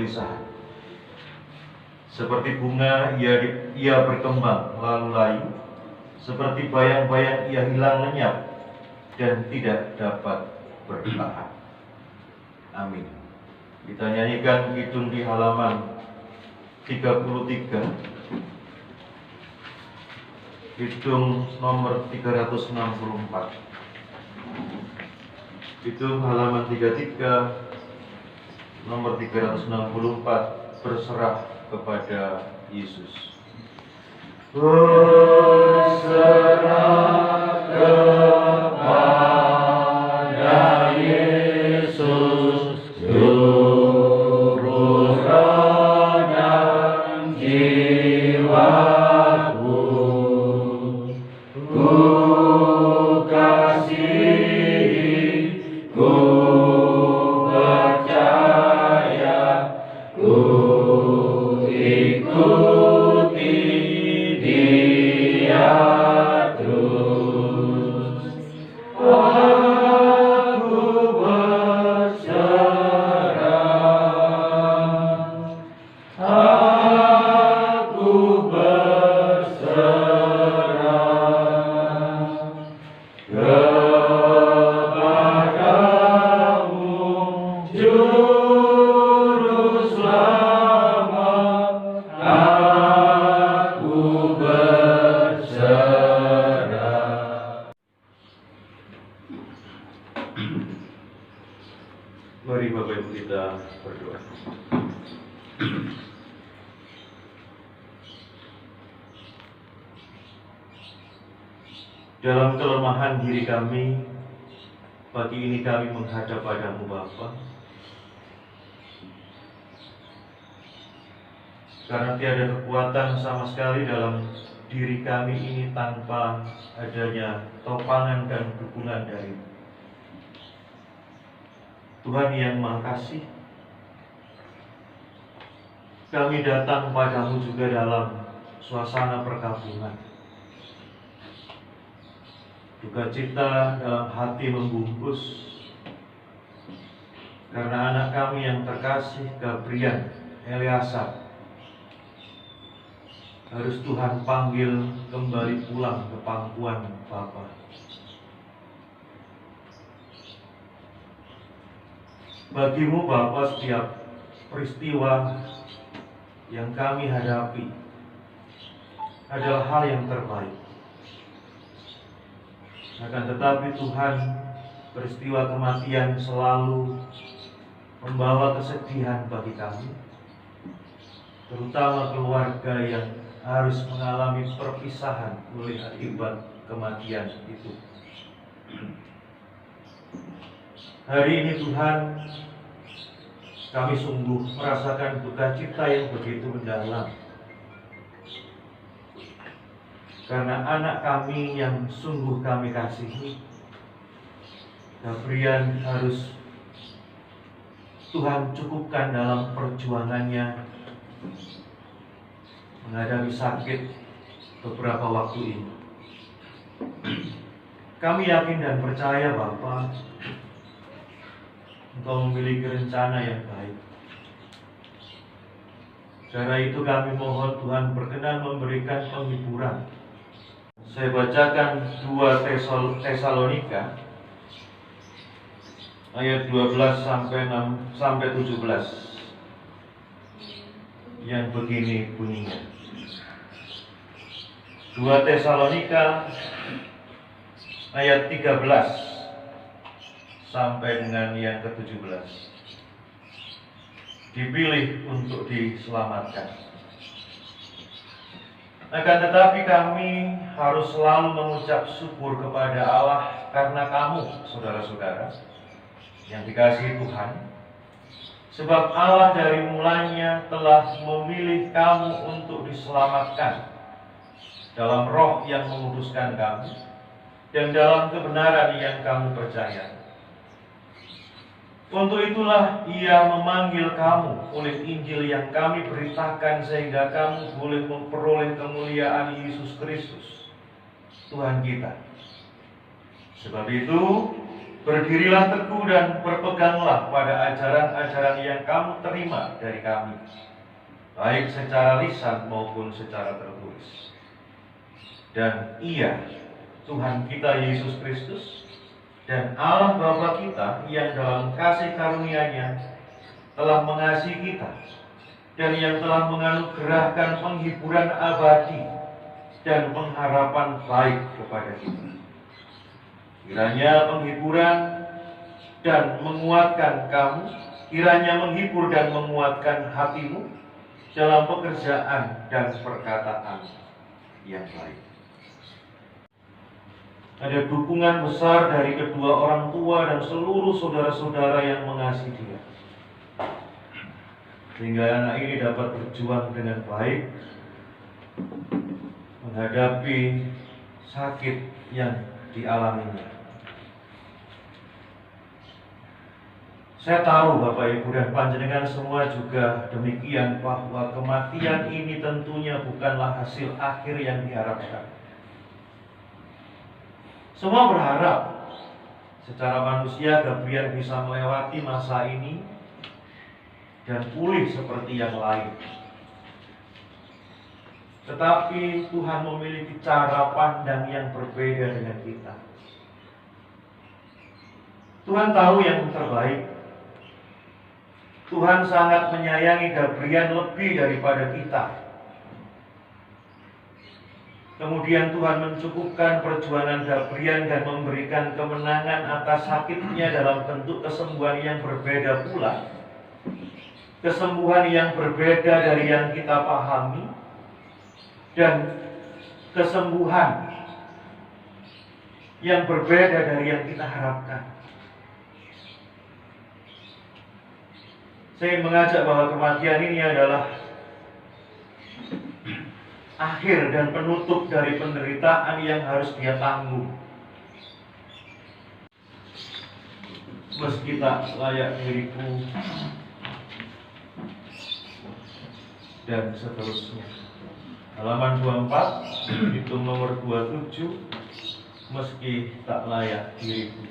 kegelisahan. Seperti bunga ia berkembang lalu layu, seperti bayang-bayang ia hilang lenyap dan tidak dapat bertahan. Amin. Kita nyanyikan kidung di halaman 33, kidung nomor 364. Kidung halaman 33 nomor 364, berserah kepada Yesus. Berserah kepada Yesus, juru selamat jiwaku. Ku kasihi, ku percaya, ku ikuti Dia terus. Aku berserah, aku berserah kepadamu, Juru Selamat. Aku berserah. Mari Bapak Ibu kita berdoa. Dalam kelemahan diri kami, pagi ini kami menghadap padamu Bapa. Karena tiada kekuatan sama sekali dalam diri kami ini tanpa adanya topangan dan dukungan dari Tuhan yang Maha Kasih. Kami datang padamu juga dalam suasana perkabungan. Duka cita dalam hati membungkus karena anak kami yang terkasih, Gabriel Eliasar, harus Tuhan panggil kembali pulang ke pangkuan Bapa. Bagimu Bapa, setiap peristiwa yang kami hadapi adalah hal yang terbaik. Akan tetapi Tuhan, peristiwa kematian selalu membawa kesedihan bagi kami, terutama keluarga yang harus mengalami perpisahan oleh akibat kematian itu. Hari ini Tuhan, kami sungguh merasakan duka cita yang begitu mendalam, karena anak kami yang sungguh kami kasihi, Gabriel, harus Tuhan cukupkan dalam perjuangannya menghadapi sakit beberapa waktu ini. Kami yakin dan percaya Bapa, Engkau memiliki rencana yang baik. Karena itu kami mohon Tuhan berkenan memberikan penghiburan. Saya bacakan 2 Tesalonika ayat 12 sampai 17 yang begini bunyinya. 2 Tesalonika ayat 13 sampai dengan yang ke-17. Dipilih untuk diselamatkan. Akan tetapi kami harus selalu mengucap syukur kepada Allah karena kamu, saudara-saudara, yang dikasihi Tuhan. Sebab Allah dari mulanya telah memilih kamu untuk diselamatkan dalam roh yang menguduskan kamu dan dalam kebenaran yang kamu percaya. Untuk itulah Ia memanggil kamu oleh Injil yang kami beritakan, sehingga kamu boleh memperoleh kemuliaan Yesus Kristus, Tuhan kita. Sebab itu, Berdirilah teguh dan berpeganglah pada ajaran-ajaran yang kamu terima dari kami, baik secara lisan maupun secara tertulis. Dan Ia, Tuhan kita Yesus Kristus, dan Allah Bapa kita yang dalam kasih karunia-Nya telah mengasihi kita, dan yang telah menganugerahkan penghiburan abadi dan pengharapan baik kepada kita. Kiranya penghiburan dan menguatkan kamu, kiranya menghibur dan menguatkan hatimu dalam pekerjaan dan perkataan yang baik. Ada dukungan besar dari kedua orang tua dan seluruh saudara-saudara yang mengasihi Dia, sehingga anak ini dapat berjuang dengan baik menghadapi sakit yang dialaminya. Saya tahu Bapak Ibu dan panjenengan semua juga demikian, bahwa kematian ini tentunya bukanlah hasil akhir yang diharapkan. Semua berharap secara manusia Gabriel bisa melewati masa ini dan pulih seperti yang lain. Tetapi Tuhan memiliki cara pandang yang berbeda dengan kita. Tuhan tahu yang terbaik. Tuhan sangat menyayangi Gabriel lebih daripada kita. Kemudian Tuhan mencukupkan perjuangan Gabriel dan memberikan kemenangan atas sakitnya dalam bentuk kesembuhan yang berbeda pula. Kesembuhan yang berbeda dari yang kita pahami, dan kesembuhan yang berbeda dari yang kita harapkan. Saya mengajak bahwa kematian ini adalah akhir dan penutup dari penderitaan yang harus Dia tanggung. Meski tak layak diriku, dan seterusnya. Halaman 24, hitung nomor 27, meski tak layak diriku.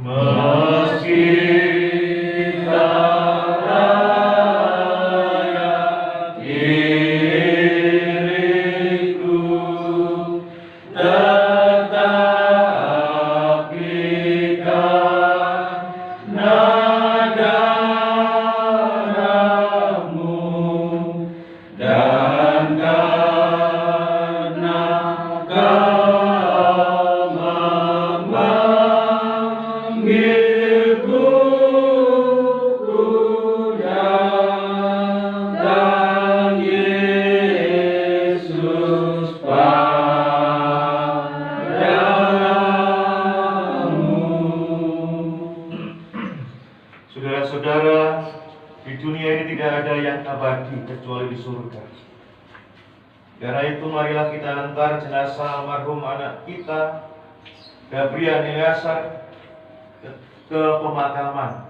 Meski tak layak diriku, tetap ikat darahmu, dan karena Kau memanggilku, ku datang Yesus padamu. Saudara-saudara, di dunia ini tidak ada yang abadi kecuali di surga. Karena itu marilah kita antar jenazah almarhum anak kita, Gabriel Eleazar, ke pemakaman.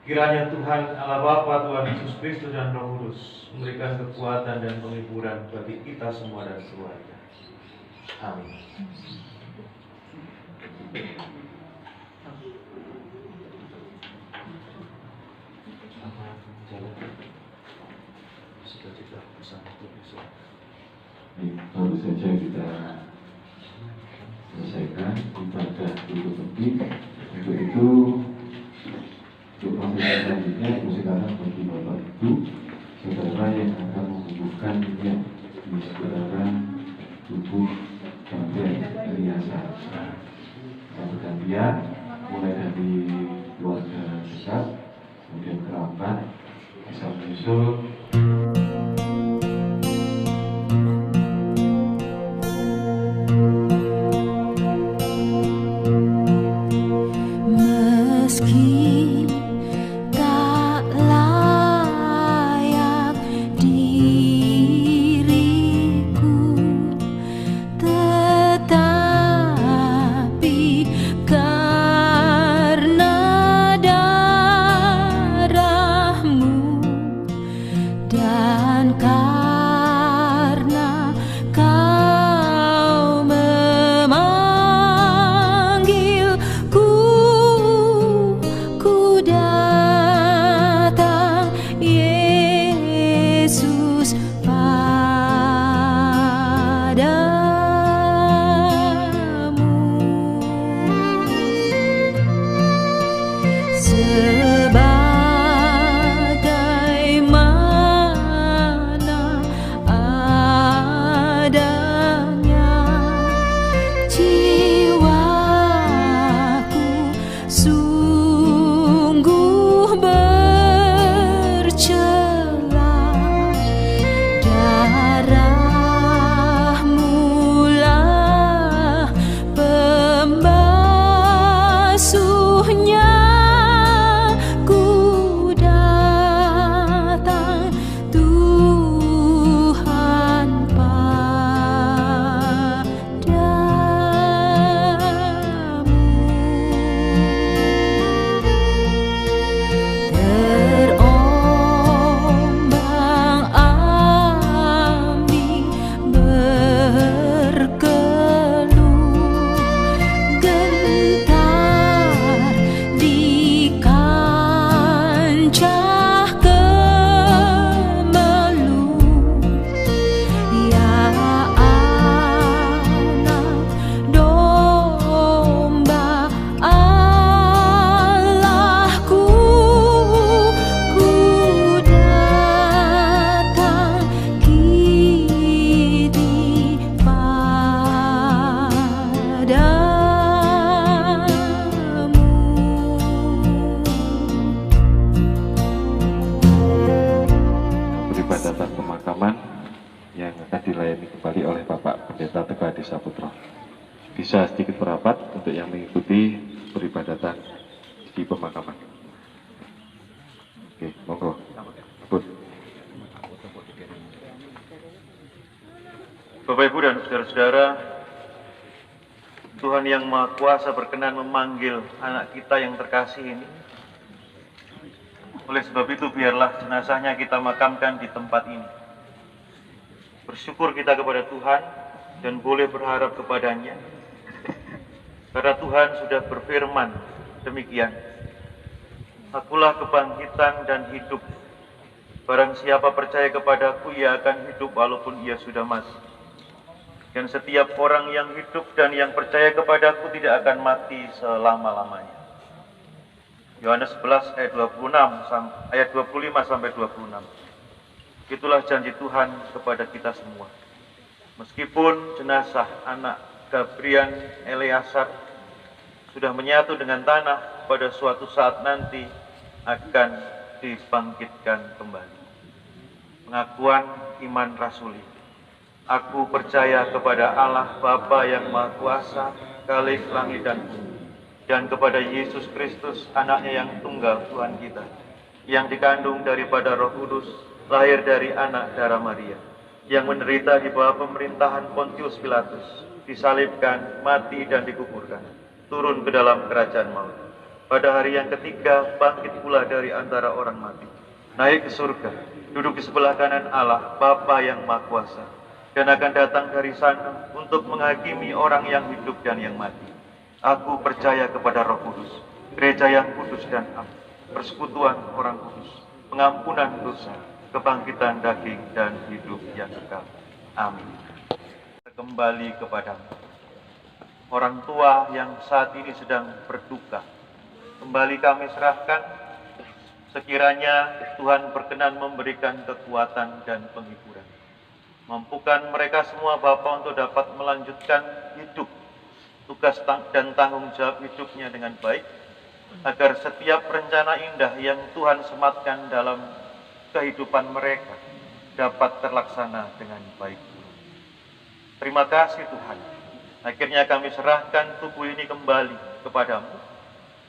Kiranya Tuhan Allah Bapa, Tuhan Yesus Kristus dan Roh Kudus memberikan kekuatan dan penghiburan bagi kita semua dan keluarga. Amin. Baru saja kita selesaikan ibadah tutup penting. Untuk itu, untuk proses selanjutnya, itu sekarang bagi Bapak Ibu, saudara yang akan menghubungkan niat di sekitaran tubuh Gabriel Eleazar. Kita bergantian, mulai dari keluarga dekat, kemudian kerabat, asal menyusul. Meski tak layak diriku, tetapi karena darahmu dan karena Kau Tegal Desa Putra. Bisa sedikit merapat untuk yang mengikuti peribadatan di pemakaman. Oke, monggo. Ampun. Bapak Ibu dan saudara-saudara, Tuhan yang Maha Kuasa berkenan memanggil anak kita yang terkasih ini. Oleh sebab itu biarlah jenazahnya kita makamkan di tempat ini. Bersyukur kita kepada Tuhan dan boleh berharap kepadanya. Karena Tuhan sudah berfirman demikian. Akulah kebangkitan dan hidup. Barang siapa percaya kepadaku, ia akan hidup walaupun ia sudah mati. Dan setiap orang yang hidup dan yang percaya kepadaku tidak akan mati selama-lamanya. Yohanes 11 ayat 25 sampai 26. Itulah janji Tuhan kepada kita semua. Meskipun jenazah anak Gabrian Eleazar sudah menyatu dengan tanah, pada suatu saat nanti akan dibangkitkan kembali. Pengakuan iman rasuli. Aku percaya kepada Allah Bapa yang Maha Kuasa, Khalik langit dan bumi, dan kepada Yesus Kristus, anaknya yang tunggal Tuhan kita, yang dikandung daripada Roh Kudus, lahir dari anak darah Maria, yang menderita di bawah pemerintahan Pontius Pilatus, disalibkan, mati dan dikuburkan, turun ke dalam kerajaan maut. Pada hari yang ketiga bangkit pula dari antara orang mati, naik ke surga, duduk di sebelah kanan Allah Bapa yang Maha Kuasa, dan akan datang dari sana untuk menghakimi orang yang hidup dan yang mati. Aku percaya kepada Roh Kudus, gereja yang kudus dan am, persekutuan orang kudus, pengampunan dosa, kebangkitan daging dan hidup yang kekal. Amin. Kembali kepadamu. Orang tua yang saat ini sedang berduka, kembali kami serahkan. Sekiranya Tuhan berkenan memberikan kekuatan dan penghiburan. Mampukan mereka semua Bapa untuk dapat melanjutkan hidup, tugas dan tanggung jawab hidupnya dengan baik, agar setiap rencana indah yang Tuhan sematkan dalam kehidupan mereka dapat terlaksana dengan baik. Terima kasih Tuhan. Akhirnya kami serahkan tubuh ini kembali kepadamu,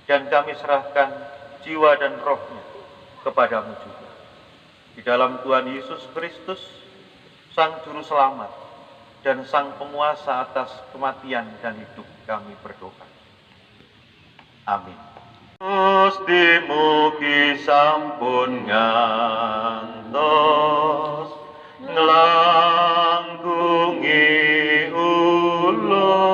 dan kami serahkan jiwa dan rohnya kepadamu juga. Di dalam Tuhan Yesus Kristus, Sang Juru Selamat dan Sang Penguasa atas kematian dan hidup, kami berdoa. Amin. Gusti mugi sampun ngantos nglangkungi ulun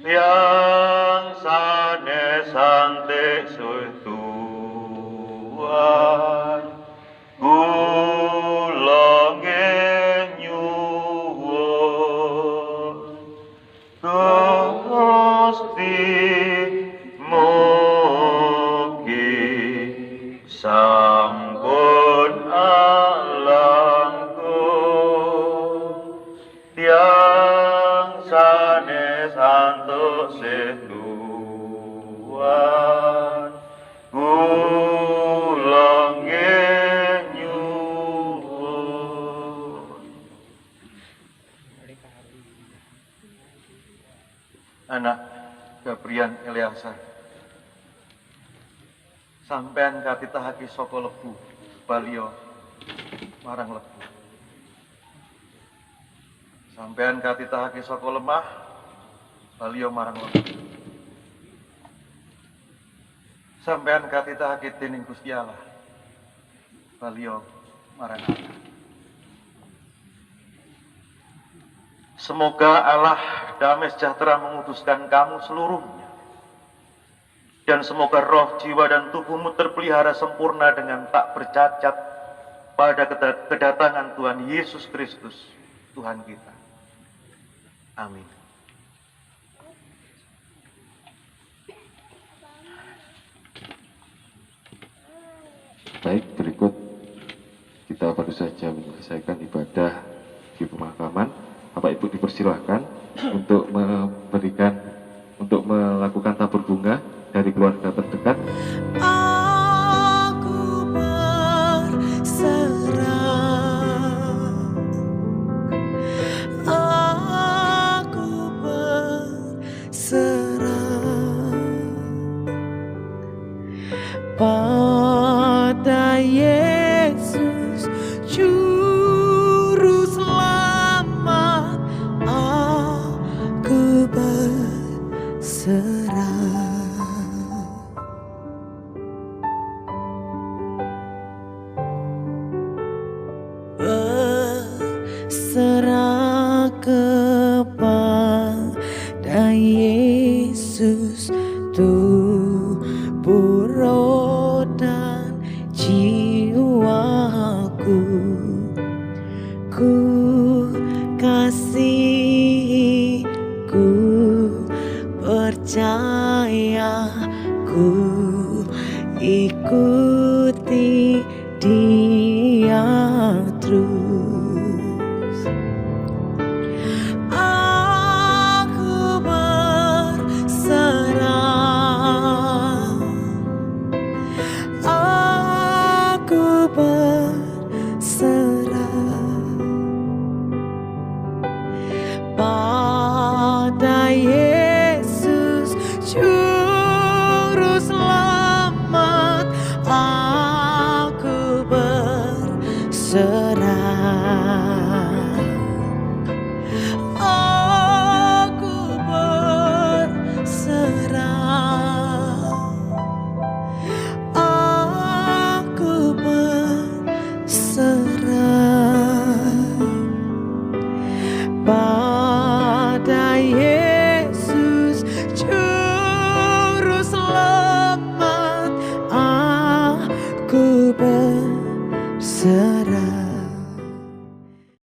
yang sanes santik suh Tuhan kula nyuwun Gusti mugi sampun alangkung tiang sanes antuk setuan kula nyuwun. Anak Gabrian Eleazar, sampean katitahake saka lebu balio marang lebu. Sampean katitahake saka lemah balio marang lemah. Sampean katitahake dening Gusti Allah balio marang Allah. Semoga Allah damai sejahtera menguduskan kamu seluruhnya. Dan semoga roh, jiwa, dan tubuhmu terpelihara sempurna dengan tak bercacat pada kedatangan Tuhan Yesus Kristus, Tuhan kita. Amin. Baik, berikut kita baru saja menyelesaikan ibadah di pemakaman. Bapak Ibu dipersilahkan untuk melakukan tabur bunga dari keluarga terdekat. Aku berserah. kekasihku, percaya ku ikut